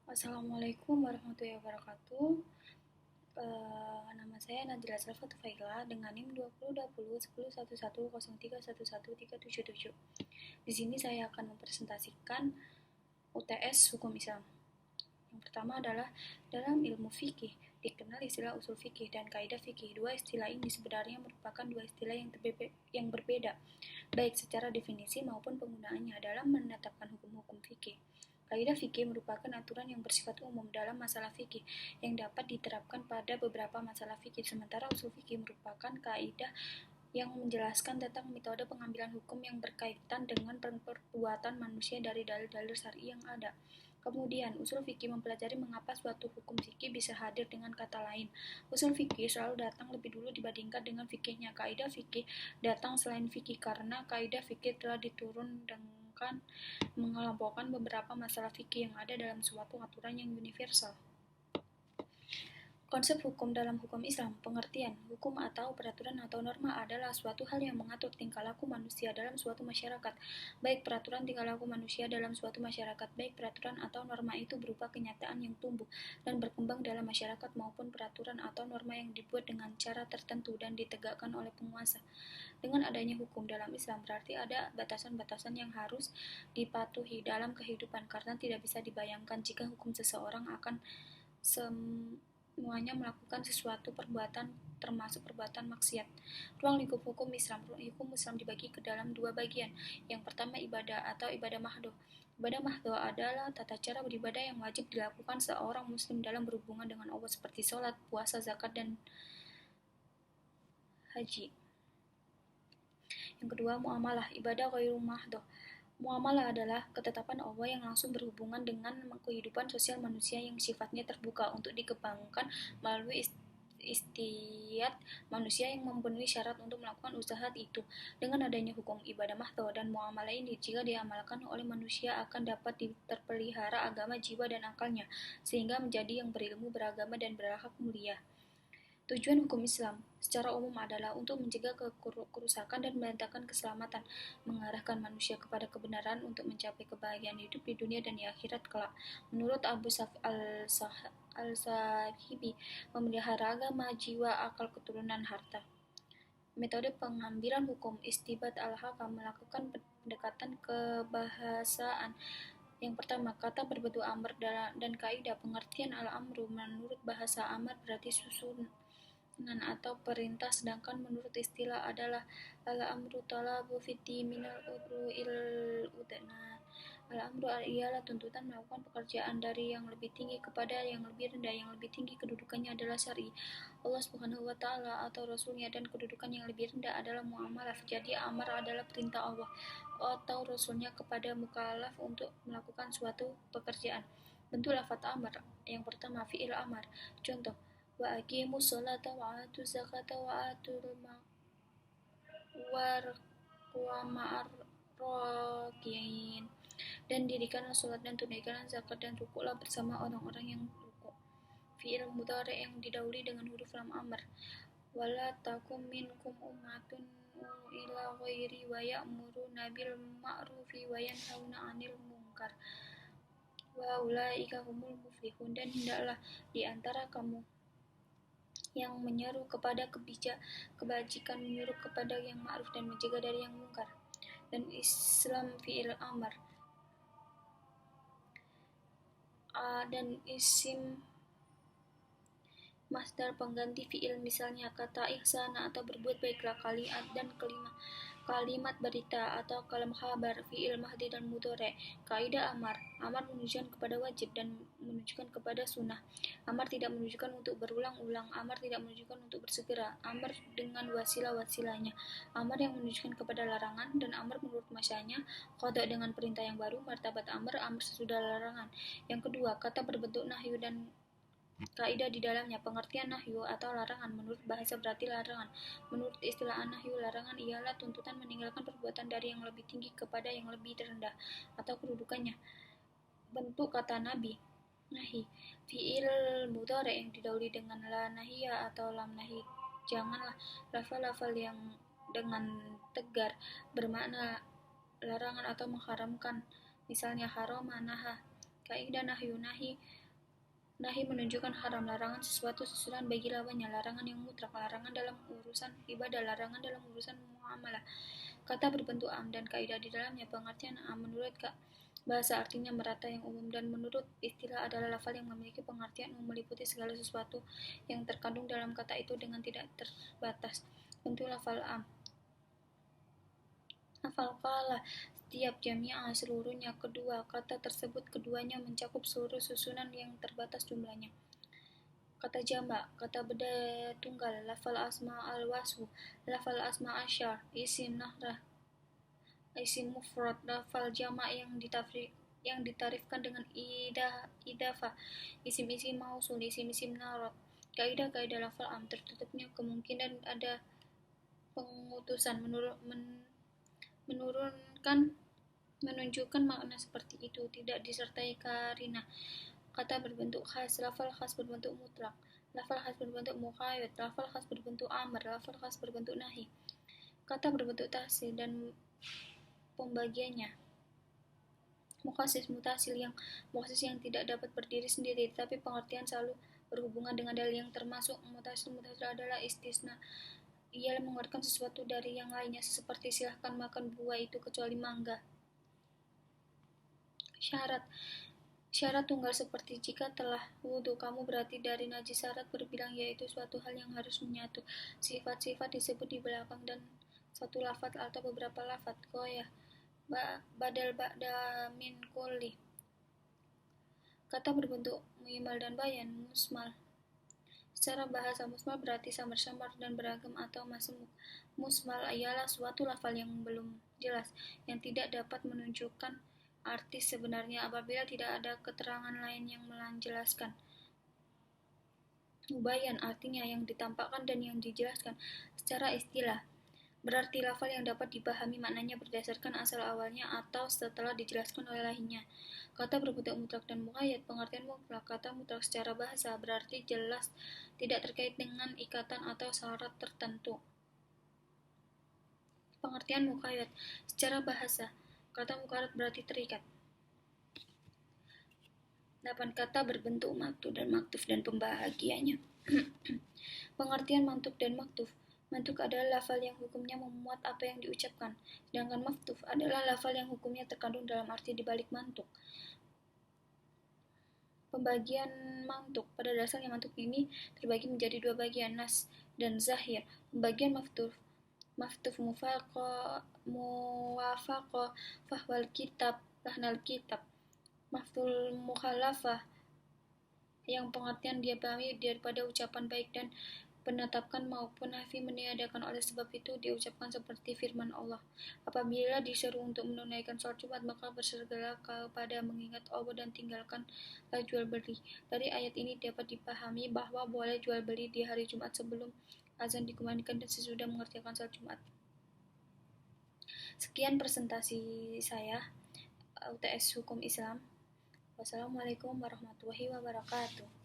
Assalamualaikum warahmatullahi wabarakatuh. Nama saya Nadila Salfa Tufaila dengan NIM 2020 1011 1131777. Di sini saya akan mempresentasikan UTS Hukum Islam. Yang pertama adalah dalam ilmu fikih dikenal istilah usul fikih dan kaidah fikih. Dua istilah ini sebenarnya merupakan dua istilah yang berbeda, baik secara definisi maupun penggunaannya dalam menetapkan hukum-hukum fikih. Kaidah fikih merupakan aturan yang bersifat umum dalam masalah fikih yang dapat diterapkan pada beberapa masalah fikih, sementara usul fikih merupakan kaidah yang menjelaskan tentang metode pengambilan hukum yang berkaitan dengan perbuatan manusia dari dalil-dalil syar'i yang ada. Kemudian, usul fikih mempelajari mengapa suatu hukum fikih bisa hadir dengan kata lain. Usul fikih selalu datang lebih dulu dibandingkan dengan fikihnya. Kaidah fikih datang selain fikih karena kaidah fikih telah diturunkan mengelompokkan beberapa masalah fikih yang ada dalam suatu aturan yang universal. Konsep hukum dalam hukum Islam, pengertian hukum atau peraturan atau norma adalah suatu hal yang mengatur tingkah laku manusia dalam suatu masyarakat. Baik peraturan tingkah laku manusia dalam suatu masyarakat, baik peraturan atau norma itu berupa kenyataan yang tumbuh dan berkembang dalam masyarakat maupun peraturan atau norma yang dibuat dengan cara tertentu dan ditegakkan oleh penguasa. Dengan adanya hukum dalam Islam berarti ada batasan-batasan yang harus dipatuhi dalam kehidupan karena tidak bisa dibayangkan jika hukum seseorang akan semuanya melakukan sesuatu perbuatan termasuk perbuatan maksiat. Ruang lingkup hukum Islam. Hukum Islam dibagi ke dalam dua bagian. Yang pertama ibadah atau ibadah mahdoh. Ibadah mahdoh adalah tata cara beribadah yang wajib dilakukan seorang muslim dalam berhubungan dengan Allah seperti sholat, puasa, zakat, dan haji. Yang kedua, muamalah, ibadah ghairu mahdoh. Muamalah adalah ketetapan Allah yang langsung berhubungan dengan kehidupan sosial manusia yang sifatnya terbuka untuk dikembangkan melalui istiadat manusia yang memenuhi syarat untuk melakukan usaha itu. Dengan adanya hukum ibadah mahdoh dan muamalah ini, jika diamalkan oleh manusia akan dapat terpelihara agama, jiwa, dan akalnya, sehingga menjadi yang berilmu, beragama, dan berakhlak mulia. Tujuan hukum Islam secara umum adalah untuk mencegah kerusakan dan mendatangkan keselamatan, mengarahkan manusia kepada kebenaran untuk mencapai kebahagiaan hidup di dunia dan di akhirat kelak. Menurut Abu al-Sahibi, memelihara agama, jiwa, akal, keturunan, harta. Metode pengambilan hukum istibat al-hakam melakukan pendekatan kebahasaan. Yang pertama, kata berbentuk amr dan kaidah. Pengertian al-amru menurut bahasa amr berarti susunan atau perintah, sedangkan menurut istilah adalah al-amru talabu fiti minal il udna. Al-amru ialah tuntutan melakukan pekerjaan dari yang lebih tinggi kepada yang lebih rendah. Yang lebih tinggi kedudukannya adalah syar'i, Allah Subhanahu wa taala atau Rasulnya, dan kedudukan yang lebih rendah adalah muamalah. Jadi amar adalah perintah Allah atau Rasulnya kepada mukallaf untuk melakukan suatu pekerjaan. Bentuk lafaz amar. Yang pertama, fi'il amar. Contoh, wa aqimus sholata wa atuz zakata wa atul wa ma'ar rakiin. Dan dirikanlah sholat dan tunaikanlah zakat dan rukuklah bersama orang-orang yang rukuk. Fi'il mudhari yang didahului dengan huruf lam amr. Wala takum minkum ummatun ila ghairi wa ya'muruna bil ma'rufi wa yanhauna 'anil munkar wa ulaika humul muflihun. Dan hendaklah di antara kamu yang menyeru kepada kebajikan, menyuruh kepada yang ma'ruf dan mencegah dari yang mungkar. Dan Islam fi'il amr dan isim masdar pengganti fi'il, misalnya kata ihsana atau berbuat baiklah, dan kalimat berita atau kalam khabar fi'il mahdi dan mudhari. Kaidah amar menunjukkan kepada wajib dan menunjukkan kepada sunnah. Amar tidak menunjukkan untuk berulang-ulang, amar tidak menunjukkan untuk bersegera, amar dengan wasilah-wasilahnya, amar yang menunjukkan kepada larangan, dan amar menurut masanya, qada dengan perintah yang baru, martabat amar sesudah larangan. Yang kedua, kata berbentuk nahyu dan kaidah di dalamnya. Pengertian nahyu atau larangan menurut bahasa berarti larangan. Menurut istilah nahyu, larangan ialah tuntutan meninggalkan perbuatan dari yang lebih tinggi kepada yang lebih rendah atau kedudukannya. Bentuk kata nahi, fi'il mudhari yang didahului dengan la nahiyah atau lam nahi. Janganlah lafal-lafal yang dengan tegar bermakna larangan atau mengharamkan, misalnya haram, naha. Kaidah nahi menunjukkan haram, larangan sesuatu susulan bagi lawannya, larangan yang mutlak, larangan dalam urusan ibadah, larangan dalam urusan muamalah. Kata berbentuk am dan kaidah di dalamnya. Pengertian am menurut bahasa artinya merata yang umum, dan menurut istilah adalah lafal yang memiliki pengertian umum meliputi segala sesuatu yang terkandung dalam kata itu dengan tidak terbatas. Untuk lafal am, lafal qala setiap jami'ah seluruhnya. Kedua kata tersebut keduanya mencakup seluruh susunan yang terbatas jumlahnya. Kata jamak, kata beda tunggal, lafal asma al-wasfu, lafal asma asyar, isim nahrah, isim mufrad, lafal jamak yang ditarifkan dengan idafah, isim-isim mausul, isim-isim narot. Kaidah-kaidah lafal am, tertutupnya kemungkinan ada pengutusan menunjukkan makna seperti itu, tidak disertai karina. Kata berbentuk khas, lafal khas berbentuk mutlak, lafal khas berbentuk muqayyad, lafal khas berbentuk amr, lafal khas berbentuk nahi. Kata berbentuk tahsil dan pembagiannya. Mukhasis yang tidak dapat berdiri sendiri, tetapi pengertian selalu berhubungan dengan dalil yang termasuk. Mutasil adalah istisna. Ia mengeluarkan sesuatu dari yang lainnya, seperti silahkan makan buah itu kecuali mangga. Syarat tunggal seperti jika telah wudhu kamu berarti dari najis. Syarat berbilang yaitu suatu hal yang harus menyatu. Sifat-sifat disebut di belakang dan satu lafaz atau beberapa lafaz. Goyah badal ba'da min kulli. Kata berbentuk muimal dan bayan. Musmal, secara bahasa musmal berarti samar-samar dan beragam atau masmuk. Musmal ialah suatu lafal yang belum jelas, yang tidak dapat menunjukkan arti sebenarnya apabila tidak ada keterangan lain yang menjelaskan. Mubayan artinya yang ditampakkan dan yang dijelaskan secara istilah. Berarti lafal yang dapat dipahami maknanya berdasarkan asal awalnya atau setelah dijelaskan oleh lainnya. Kata berbentuk mutlak dan muqayyad. Pengertian mutlak, kata mutlak secara bahasa berarti jelas, tidak terkait dengan ikatan atau syarat tertentu. Pengertian muqayyad secara bahasa, kata muqayyad berarti terikat. 8. Kata berbentuk maktuf dan pembahagiannya. Pengertian mantuk dan maktuf. Mantuk adalah lafal yang hukumnya memuat apa yang diucapkan, sedangkan maktuf adalah lafal yang hukumnya terkandung dalam arti dibalik mantuk. Pembagian mantuk. Pada dasarnya mantuk ini terbagi menjadi dua bagian, nas dan zahir. Pembagian maftuf muwafaqah fahwal kitab lahnal kitab. Maftul mukhalafah yang pengertian dia pahami daripada ucapan baik dan penetapan maupun nafi meniadakan. Oleh sebab itu diucapkan seperti firman Allah, apabila diseru untuk menunaikan sholat Jumat maka bersegeralah kepada mengingat Allah dan tinggalkanlah jual beli. Dari ayat ini dapat dipahami bahwa boleh jual beli di hari Jumat sebelum azan dikumandangkan dan sesudah mengerjakan sholat Jumat. Sekian presentasi saya UTS Hukum Islam. Wassalamualaikum warahmatullahi wabarakatuh.